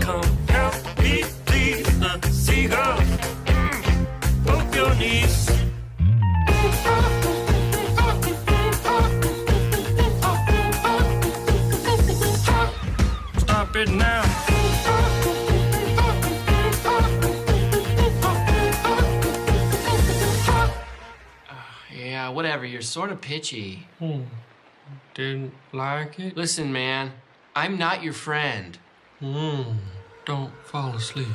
Come help me please the seagulls. Both your knees. Stop it now. Yeah, whatever. You're sort of pitchy. Didn't like it? Listen, man, I'm not your friend. Don't fall asleep.